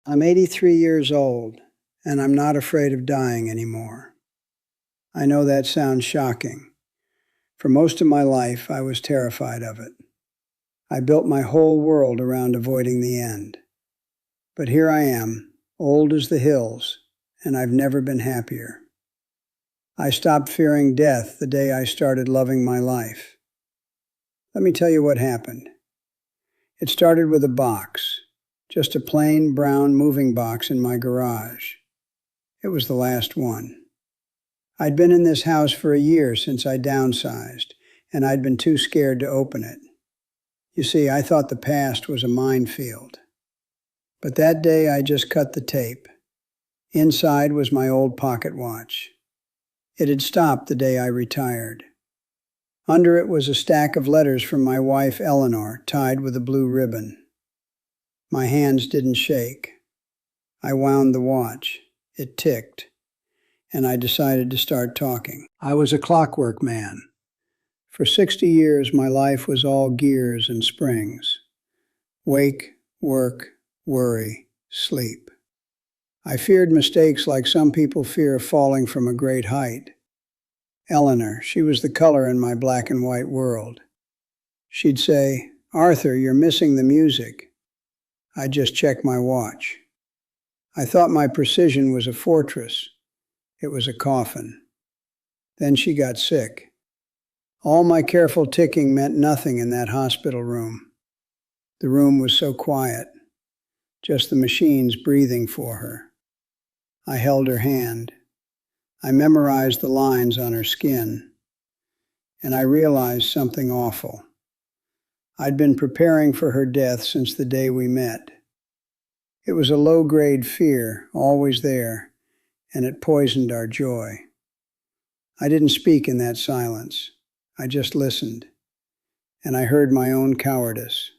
I'm 83 years old, and I'm not afraid of dying anymore. I know that sounds shocking. For most of my life, I was terrified of it. I built my whole world around avoiding the end. But here I am, old as the hills, and I've never been happier. I stopped fearing death the day I started loving my life. Let me tell you what happened. It started with a box, just a plain brown moving box in my garage. It was the last one. I'd been in this house for a year since I downsized, and I'd been too scared to open it. You see, I thought the past was a minefield. But that day I just cut the tape. Inside was my old pocket watch. It had stopped the day I retired. Under it was a stack of letters from my wife Eleanor, tied with a blue ribbon. My hands didn't shake. I wound the watch. It ticked, and I decided to start talking. I was a clockwork man. For 60 years, my life was all gears and springs. Wake, work, worry, sleep. I feared mistakes like some people fear falling from a great height. Eleanor, she was the color in my black and white world. She'd say, "Arthur, you're missing the music." I'd just check my watch. I thought my precision was a fortress. It was a coffin. Then she got sick. All my careful ticking meant nothing in that hospital room. The room was so quiet, just the machines breathing for her. I held her hand. I memorized the lines on her skin, and I realized something awful. I'd been preparing for her death since the day we met. It was a low-grade fear, always there, and it poisoned our joy. I didn't speak in that silence. I just listened, and I heard my own cowardice.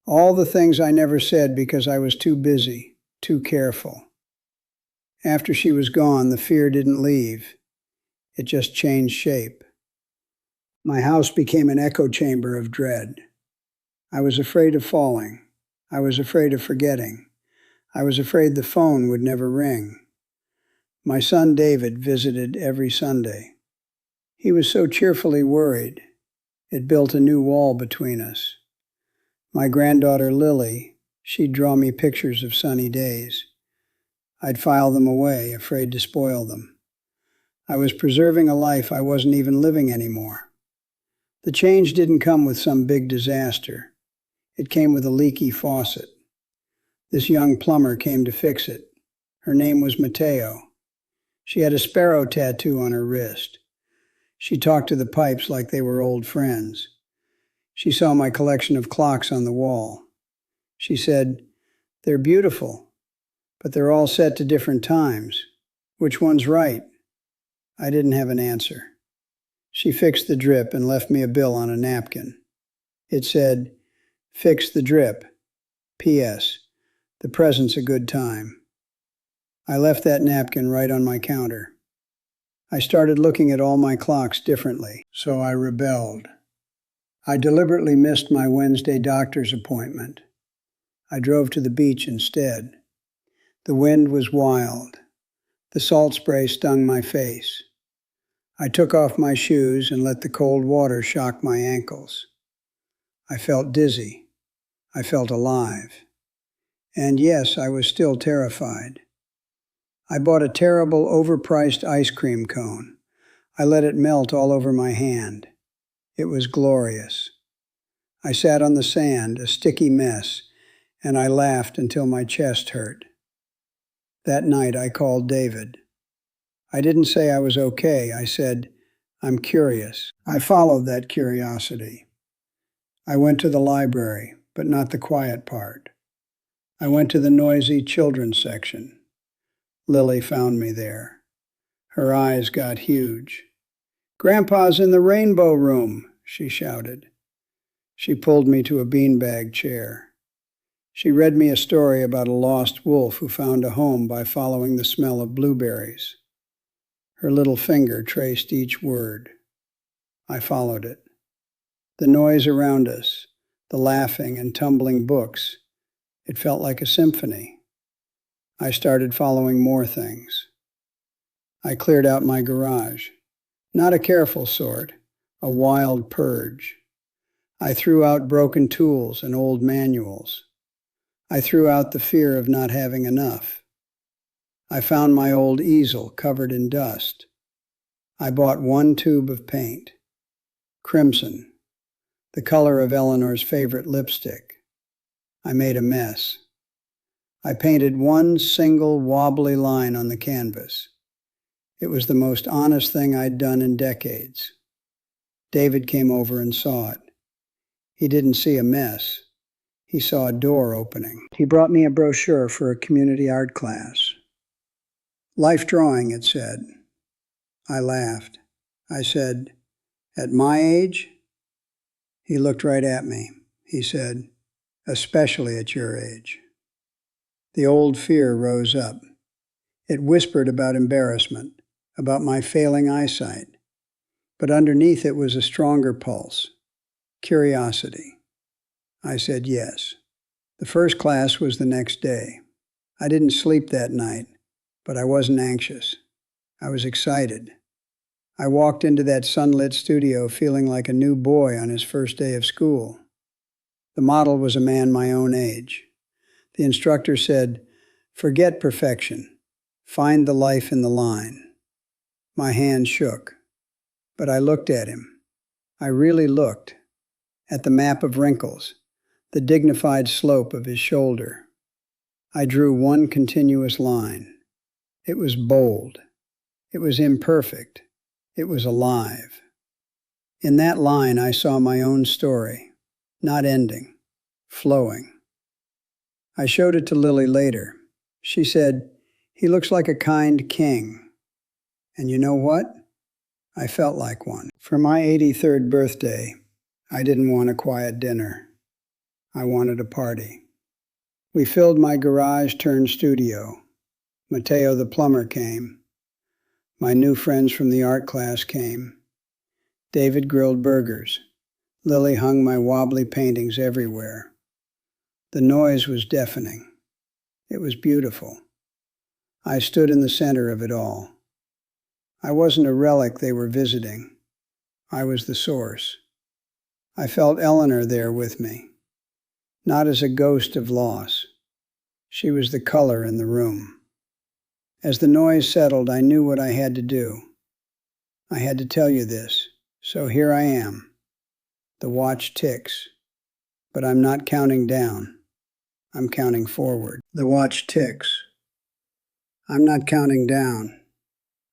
All the things I never said because I was too busy, too careful. After she was gone, the fear didn't leave. It just changed shape. My house became an echo chamber of dread. I was afraid of falling. I was afraid of forgetting. I was afraid the phone would never ring. My son David visited every Sunday. He was so cheerfully worried. It built a new wall between us. My granddaughter Lily, she'd draw me pictures of sunny days. I'd file them away, afraid to spoil them. I was preserving a life I wasn't even living anymore. The change didn't come with some big disaster. It came with a leaky faucet. This young plumber came to fix it. Her name was Mateo. She had a sparrow tattoo on her wrist. She talked to the pipes like they were old friends. She saw my collection of clocks on the wall. She said, "They're beautiful, but they're all set to different times. Which one's right?" I didn't have an answer. She fixed the drip and left me a bill on a napkin. It said, "Fix the drip. P.S. The present's a good time." I left that napkin right on my counter. I started looking at all my clocks differently, so I rebelled. I deliberately missed my Wednesday doctor's appointment. I drove to the beach instead. The wind was wild. The salt spray stung my face. I took off my shoes and let the cold water shock my ankles. I felt dizzy. I felt alive. And yes, I was still terrified. I bought a terrible, overpriced ice cream cone. I let it melt all over my hand. It was glorious. I sat on the sand, a sticky mess, and I laughed until my chest hurt. That night I called David. I didn't say I was okay. I said, "I'm curious." I followed that curiosity. I went to the library, but not the quiet part. I went to the noisy children's section. Lily found me there. Her eyes got huge. "Grandpa's in the rainbow room," she shouted. She pulled me to a beanbag chair. She read me a story about a lost wolf who found a home by following the smell of blueberries. Her little finger traced each word. I followed it. The noise around us, the laughing and tumbling books, it felt like a symphony. I started following more things. I cleared out my garage. Not a careful sort, a wild purge. I threw out broken tools and old manuals. I threw out the fear of not having enough. I found my old easel covered in dust. I bought one tube of paint. Crimson, the color of Eleanor's favorite lipstick. I made a mess. I painted one single wobbly line on the canvas. It was the most honest thing I'd done in decades. David came over and saw it. He didn't see a mess. He saw a door opening. He brought me a brochure for a community art class. Life drawing, it said. I laughed. I said, "At my age?" He looked right at me. He said, "Especially at your age." The old fear rose up. It whispered about embarrassment, about my failing eyesight. But underneath it was a stronger pulse, curiosity. I said yes. The first class was the next day. I didn't sleep that night, but I wasn't anxious. I was excited. I walked into that sunlit studio feeling like a new boy on his first day of school. The model was a man my own age. The instructor said, "Forget perfection. Find the life in the line." My hand shook, but I looked at him. I really looked at the map of wrinkles, the dignified slope of his shoulder. I drew one continuous line. It was bold. It was imperfect. It was alive. In that line, I saw my own story, not ending, flowing. I showed it to Lily later. She said, "He looks like a kind king." And you know what? I felt like one. For my 83rd birthday, I didn't want a quiet dinner. I wanted a party. We filled my garage turned studio. Mateo the plumber came. My new friends from the art class came. David grilled burgers. Lily hung my wobbly paintings everywhere. The noise was deafening. It was beautiful. I stood in the center of it all. I wasn't a relic they were visiting. I was the source. I felt Eleanor there with me, not as a ghost of loss. She was the color in the room. As the noise settled, I knew what I had to do. I had to tell you this, so here I am. The watch ticks, but I'm not counting down. I'm counting forward. The watch ticks. I'm not counting down.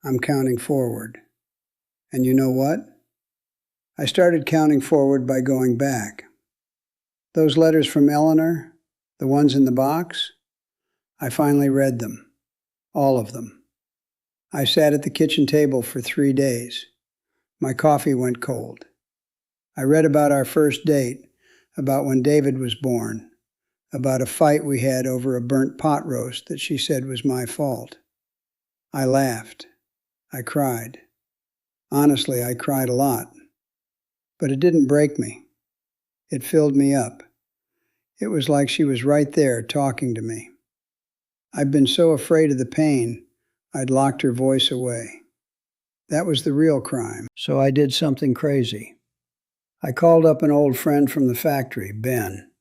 I'm counting forward. And you know what? I started counting forward by going back. Those letters from Eleanor, the ones in the box, I finally read them. All of them. I sat at the kitchen table for 3 days. My coffee went cold. I read about our first date, about when David was born, about a fight we had over a burnt pot roast that she said was my fault. I laughed. I cried. Honestly, I cried a lot. But it didn't break me. It filled me up. It was like she was right there talking to me. I'd been so afraid of the pain, I'd locked her voice away. That was the real crime. So I did something crazy. I called up an old friend from the factory, Ben.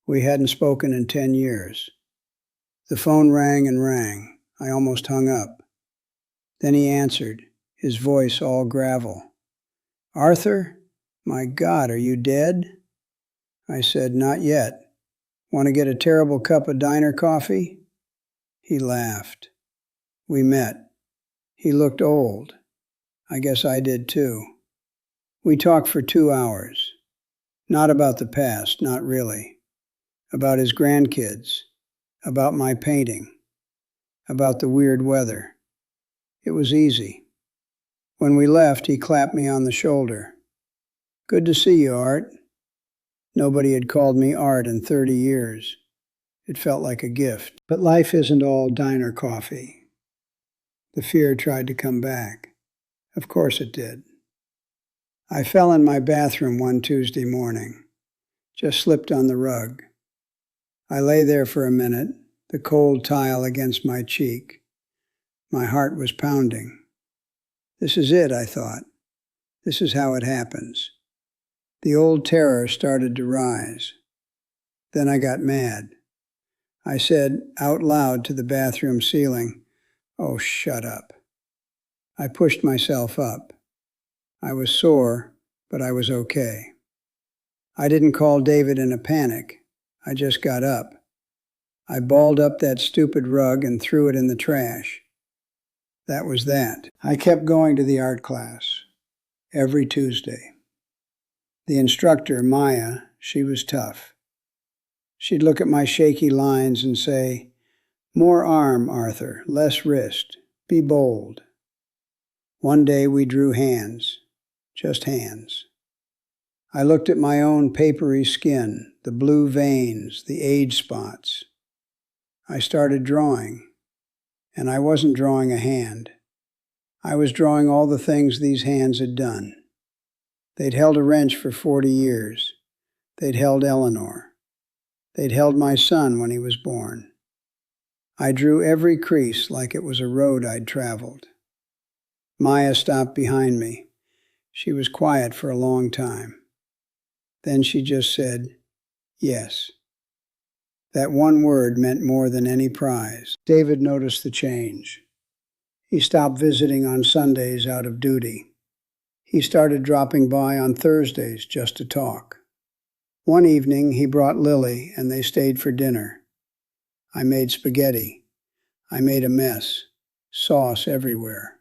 We hadn't spoken in 10 years. The phone rang and rang. I almost hung up. Then he answered, his voice all gravel. "Arthur? My God, are you dead?" I said, "Not yet. Want to get a terrible cup of diner coffee?" He laughed. We met. He looked old. I guess I did too. We talked for 2 hours. Not about the past, not really. About his grandkids. About my painting. About the weird weather. It was easy. When we left, he clapped me on the shoulder. "Good to see you, Art." Nobody had called me Art in 30 years. It felt like a gift. But life isn't all diner coffee. The fear tried to come back. Of course it did. I fell in my bathroom one Tuesday morning. Just slipped on the rug. I lay there for a minute, the cold tile against my cheek. My heart was pounding. This is it, I thought. This is how it happens. The old terror started to rise. Then I got mad. I said out loud to the bathroom ceiling, "Oh, shut up." I pushed myself up. I was sore, but I was okay. I didn't call David in a panic. I just got up. I balled up that stupid rug and threw it in the trash. That was that. I kept going to the art class every Tuesday. The instructor, Maya, she was tough. She'd look at my shaky lines and say, "More arm, Arthur, less wrist. Be bold." One day we drew hands, just hands. I looked at my own papery skin, the blue veins, the age spots. I started drawing, and I wasn't drawing a hand. I was drawing all the things these hands had done. They'd held a wrench for 40 years. They'd held Eleanor. They'd held my son when he was born. I drew every crease like it was a road I'd traveled. Maya stopped behind me. She was quiet for a long time. Then she just said, "Yes." That one word meant more than any prize. David noticed the change. He stopped visiting on Sundays out of duty. He started dropping by on Thursdays just to talk. One evening he brought Lily and they stayed for dinner. I made spaghetti. I made a mess. Sauce everywhere.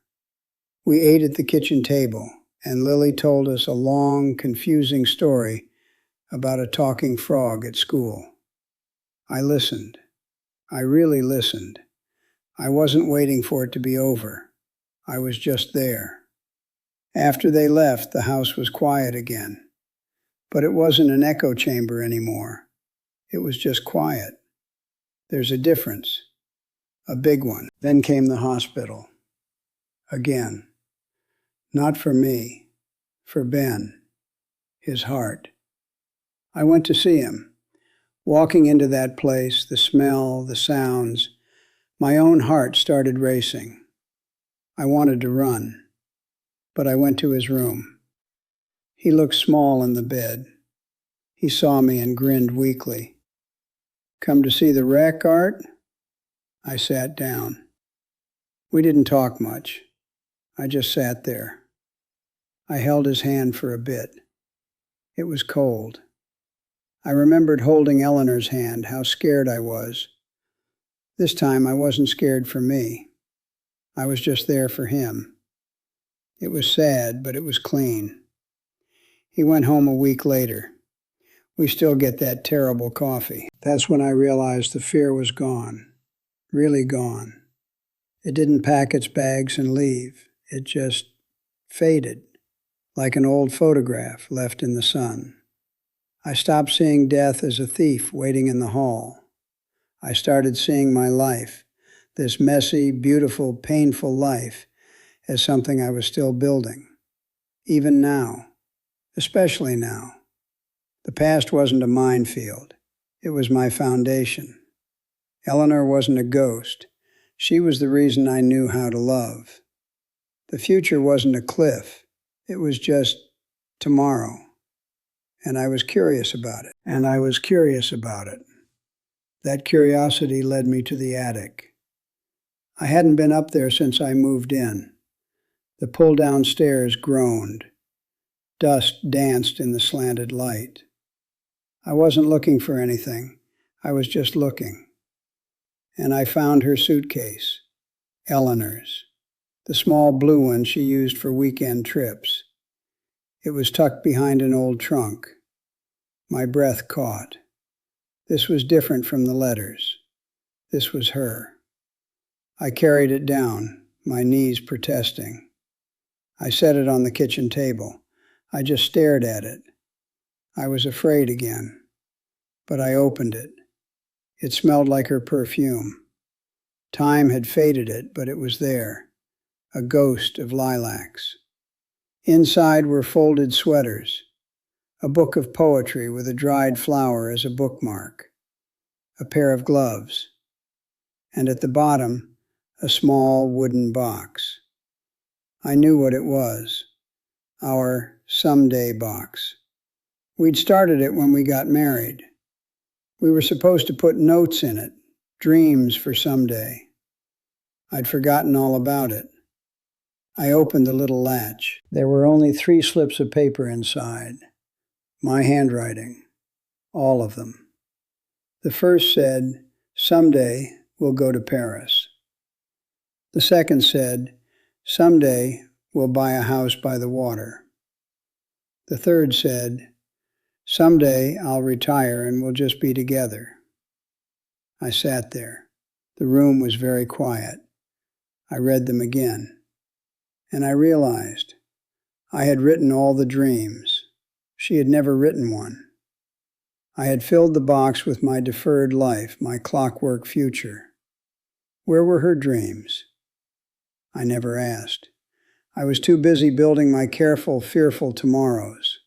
We ate at the kitchen table, and Lily told us a long, confusing story about a talking frog at school. I listened. I really listened. I wasn't waiting for it to be over. I was just there. After they left, the house was quiet again. But it wasn't an echo chamber anymore. It was just quiet. There's a difference. A big one. Then came the hospital. Again. Not for me. For Ben. His heart. I went to see him. Walking into that place, the smell, the sounds, my own heart started racing. I wanted to run, but I went to his room. He looked small in the bed. He saw me and grinned weakly. "Come to see the wreck, Art?" I sat down. We didn't talk much. I just sat there. I held his hand for a bit. It was cold. I remembered holding Eleanor's hand, how scared I was. This time I wasn't scared for me. I was just there for him. It was sad, but it was clean. He went home a week later. We still get that terrible coffee. That's when I realized the fear was gone. Really gone. It didn't pack its bags and leave. It just faded, like an old photograph left in the sun. I stopped seeing death as a thief waiting in the hall. I started seeing my life, this messy, beautiful, painful life, as something I was still building. Even now. Especially now. The past wasn't a minefield. It was my foundation. Eleanor wasn't a ghost. She was the reason I knew how to love. The future wasn't a cliff. It was just tomorrow. And I was curious about it. That curiosity led me to the attic. I hadn't been up there since I moved in. The pull-down stairs groaned. Dust danced in the slanted light. I wasn't looking for anything. I was just looking. And I found her suitcase, Eleanor's, the small blue one she used for weekend trips. It was tucked behind an old trunk. My breath caught. This was different from the letters. This was her. I carried it down, my knees protesting. I set it on the kitchen table. I just stared at it. I was afraid again. But I opened it. It smelled like her perfume. Time had faded it, but it was there, a ghost of lilacs. Inside were folded sweaters, a book of poetry with a dried flower as a bookmark, a pair of gloves, and at the bottom, a small wooden box. I knew what it was, our someday box. We'd started it when we got married. We were supposed to put notes in it, dreams for someday. I'd forgotten all about it. I opened the little latch. There were only 3 slips of paper inside. My handwriting. All of them. The first said, "Someday we'll go to Paris." The second said, "Someday we'll buy a house by the water." The third said, "Someday I'll retire and we'll just be together." I sat there. The room was very quiet. I read them again, and I realized I had written all the dreams. She had never written one. I had filled the box with my deferred life, my clockwork future. Where were her dreams? I never asked. I was too busy building my careful, fearful tomorrows.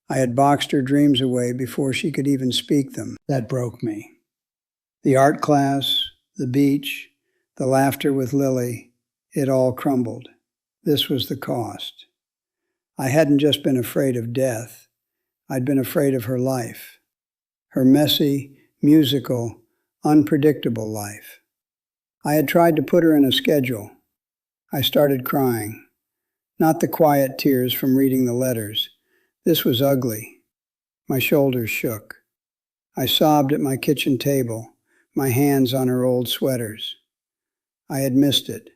I had boxed her dreams away before she could even speak them. That broke me. The art class, the beach, the laughter with Lily, it all crumbled. This was the cost. I hadn't just been afraid of death. I'd been afraid of her life. Her messy, musical, unpredictable life. I had tried to put her in a schedule. I started crying. Not the quiet tears from reading the letters. This was ugly. My shoulders shook. I sobbed at my kitchen table, my hands on her old sweaters. I had missed it.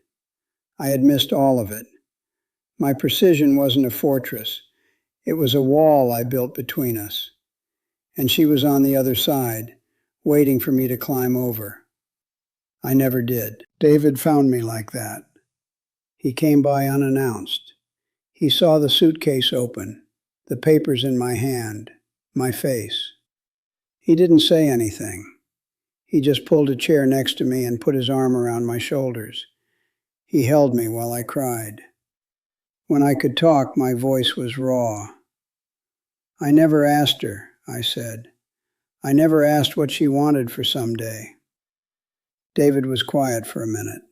I had missed all of it. My precision wasn't a fortress. It was a wall I built between us. And she was on the other side, waiting for me to climb over. I never did. David found me like that. He came by unannounced. He saw the suitcase open, the papers in my hand, my face. He didn't say anything. He just pulled a chair next to me and put his arm around my shoulders. He held me while I cried. When I could talk, my voice was raw. "I never asked her," I said. "I never asked what she wanted for someday." David was quiet for a minute.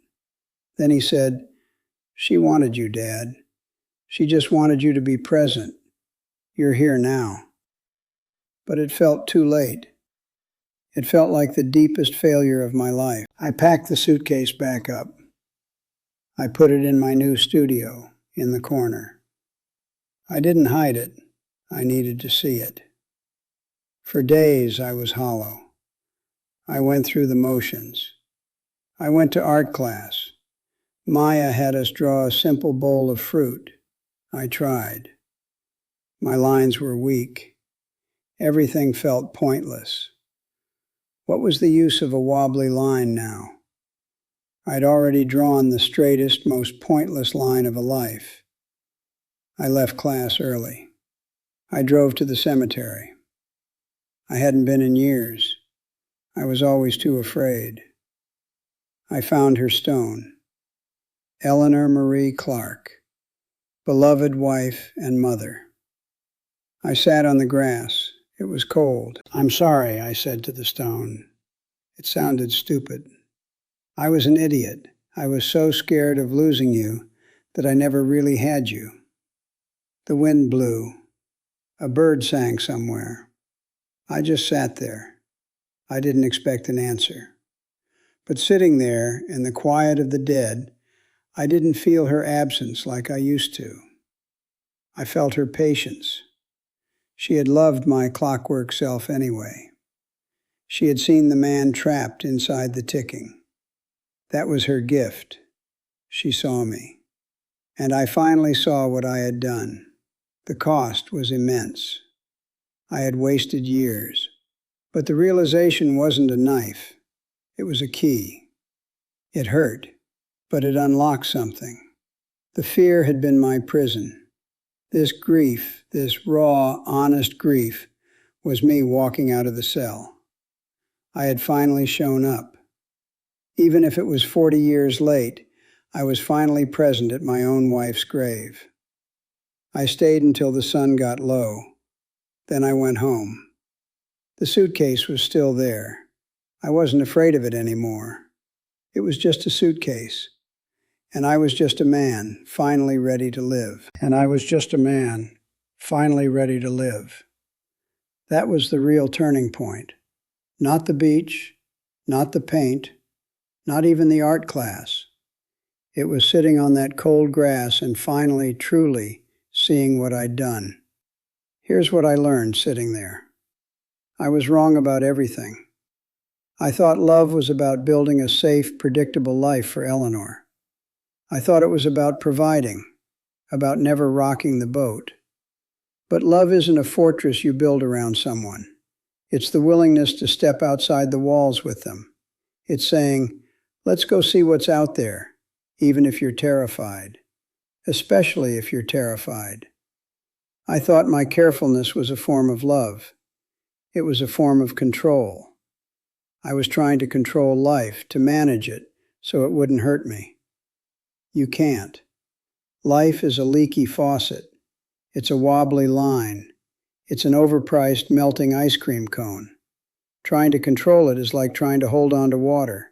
Then he said, "She wanted you, Dad. She just wanted you to be present. You're here now." But it felt too late. It felt like the deepest failure of my life. I packed the suitcase back up. I put it in my new studio, in the corner. I didn't hide it. I needed to see it. For days I was hollow. I went through the motions. I went to art class. Maya had us draw a simple bowl of fruit. I tried. My lines were weak. Everything felt pointless. What was the use of a wobbly line now? I'd already drawn the straightest, most pointless line of a life. I left class early. I drove to the cemetery. I hadn't been in years. I was always too afraid. I found her stone. Eleanor Marie Clark, beloved wife and mother. I sat on the grass. It was cold. "I'm sorry," I said to the stone. It sounded stupid. I was an idiot. I was so scared of losing you that I never really had you. The wind blew. A bird sang somewhere. I just sat there. I didn't expect an answer. But sitting there in the quiet of the dead, I didn't feel her absence like I used to. I felt her patience. She had loved my clockwork self anyway. She had seen the man trapped inside the ticking. That was her gift. She saw me. And I finally saw what I had done. The cost was immense. I had wasted years. But the realization wasn't a knife. It was a key. It hurt, but it unlocked something. The fear had been my prison. This grief, this raw, honest grief, was me walking out of the cell. I had finally shown up. Even if it was 40 years late, I was finally present at my own wife's grave. I stayed until the sun got low. Then I went home. The suitcase was still there. I wasn't afraid of it anymore. It was just a suitcase. And I was just a man, finally ready to live. And I was just a man, finally ready to live. That was the real turning point. Not the beach, not the paint, not even the art class. It was sitting on that cold grass and finally, truly seeing what I'd done. Here's what I learned sitting there. I was wrong about everything. I thought love was about building a safe, predictable life for Eleanor. I thought it was about providing, about never rocking the boat. But love isn't a fortress you build around someone. It's the willingness to step outside the walls with them. It's saying, let's go see what's out there, even if you're terrified, especially if you're terrified. I thought my carefulness was a form of love. It was a form of control. I was trying to control life, to manage it, so it wouldn't hurt me. You can't. Life is a leaky faucet. It's a wobbly line. It's an overpriced melting ice cream cone. Trying to control it is like trying to hold on to water.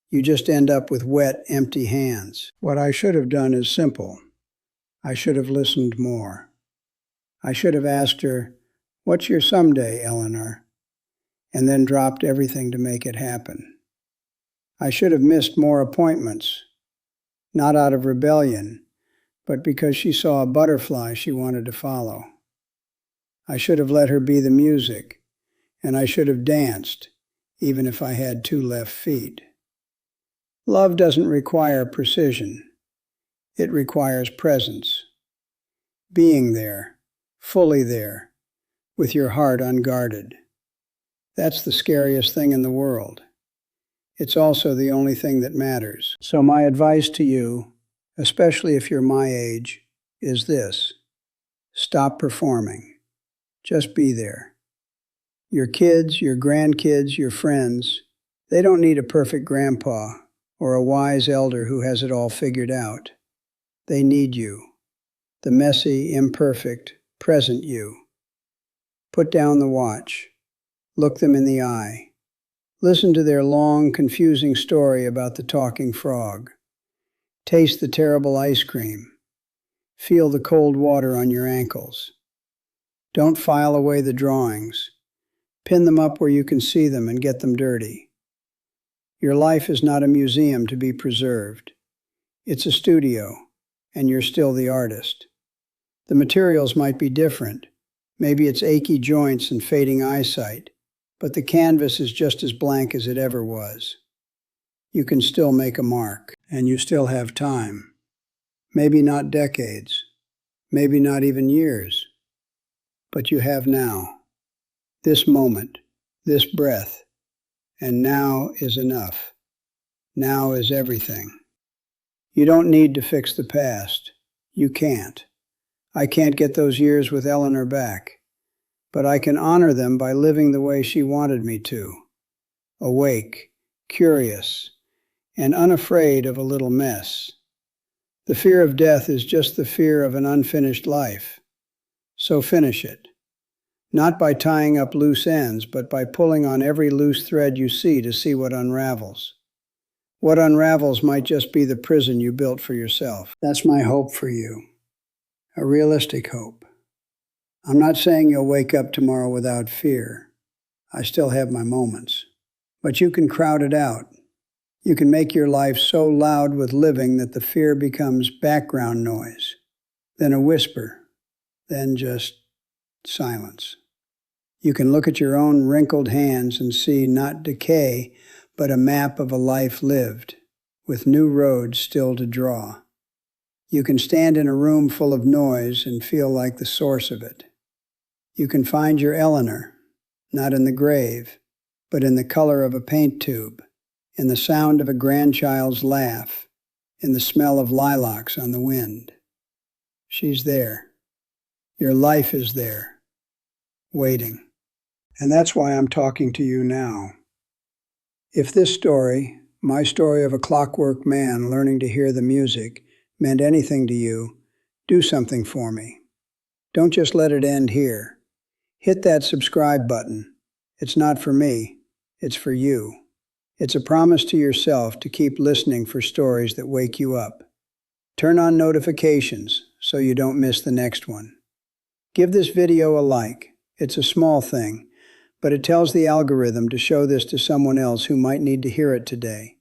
You just end up with wet, empty hands. What I should have done is simple. I should have listened more. I should have asked her, "What's your someday, Eleanor?" and then dropped everything to make it happen. I should have missed more appointments, not out of rebellion, but because she saw a butterfly she wanted to follow. I should have let her be the music, and I should have danced, even if I had 2 left feet. Love doesn't require precision. It requires presence. Being there, fully there, with your heart unguarded. That's the scariest thing in the world. It's also the only thing that matters. So my advice to you, especially if you're my age, is this. Stop performing. Just be there. Your kids, your grandkids, your friends, they don't need a perfect grandpa or a wise elder who has it all figured out. They need you, the messy, imperfect, present you. Put down the watch. Look them in the eye. Listen to their long, confusing story about the talking frog. Taste the terrible ice cream. Feel the cold water on your ankles. Don't file away the drawings. Pin them up where you can see them and get them dirty. Your life is not a museum to be preserved. It's a studio, and you're still the artist. The materials might be different. Maybe it's achy joints and fading eyesight, but the canvas is just as blank as it ever was. You can still make a mark, and you still have time. Maybe not decades, maybe not even years, but you have now. This moment, this breath, and now is enough. Now is everything. You don't need to fix the past. You can't. I can't get those years with Eleanor back. But I can honor them by living the way she wanted me to. Awake, curious, and unafraid of a little mess. The fear of death is just the fear of an unfinished life. So finish it. Not by tying up loose ends, but by pulling on every loose thread you see to see what unravels. What unravels might just be the prison you built for yourself. That's my hope for you. A realistic hope. I'm not saying you'll wake up tomorrow without fear. I still have my moments. But you can crowd it out. You can make your life so loud with living that the fear becomes background noise, then a whisper, then just silence. You can look at your own wrinkled hands and see not decay, but a map of a life lived, with new roads still to draw. You can stand in a room full of noise and feel like the source of it. You can find your Eleanor, not in the grave, but in the color of a paint tube, in the sound of a grandchild's laugh, in the smell of lilacs on the wind. She's there. Your life is there, waiting. And that's why I'm talking to you now. If this story, my story of a clockwork man learning to hear the music, meant anything to you, do something for me. Don't just let it end here. Hit that subscribe button. It's not for me, it's for you. It's a promise to yourself to keep listening for stories that wake you up. Turn on notifications so you don't miss the next one. Give this video a like. It's a small thing, but it tells the algorithm to show this to someone else who might need to hear it today.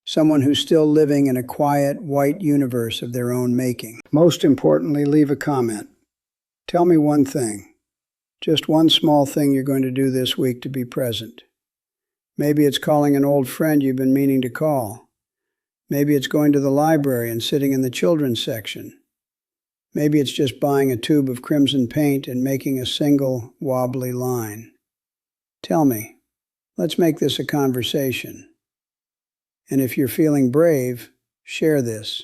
Someone who's still living in a quiet, white universe of their own making. Most importantly, leave a comment. Tell me one thing. Just one small thing you're going to do this week to be present. Maybe it's calling an old friend you've been meaning to call. Maybe it's going to the library and sitting in the children's section. Maybe it's just buying a tube of crimson paint and making a single, wobbly line. Tell me. Let's make this a conversation. And if you're feeling brave, share this.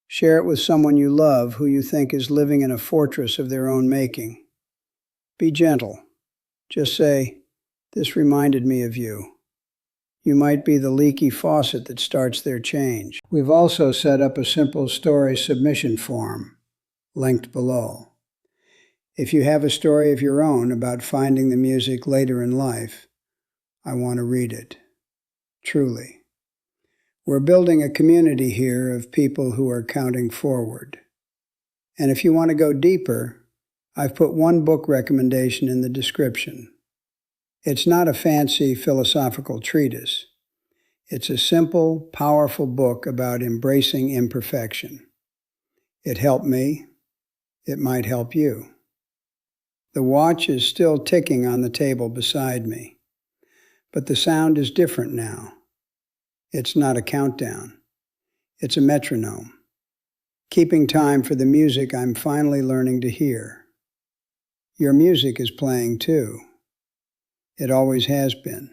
Share it with someone you love who you think is living in a fortress of their own making. Be gentle. Just say, "This reminded me of you." You might be the leaky faucet that starts their change. We've also set up a simple story submission form, linked below. If you have a story of your own about finding the music later in life, I want to read it. Truly. We're building a community here of people who are counting forward. And if you want to go deeper, I've put one book recommendation in the description. It's not a fancy philosophical treatise. It's a simple, powerful book about embracing imperfection. It helped me. It might help you. The watch is still ticking on the table beside me, but the sound is different now. It's not a countdown. It's a metronome, keeping time for the music I'm finally learning to hear. Your music is playing too. It always has been.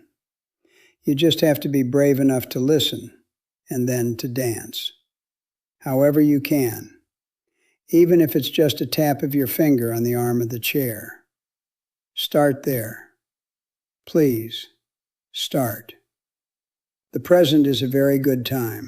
You just have to be brave enough to listen and then to dance. However you can, even if it's just a tap of your finger on the arm of the chair. Start there. Please, start. The present is a very good time.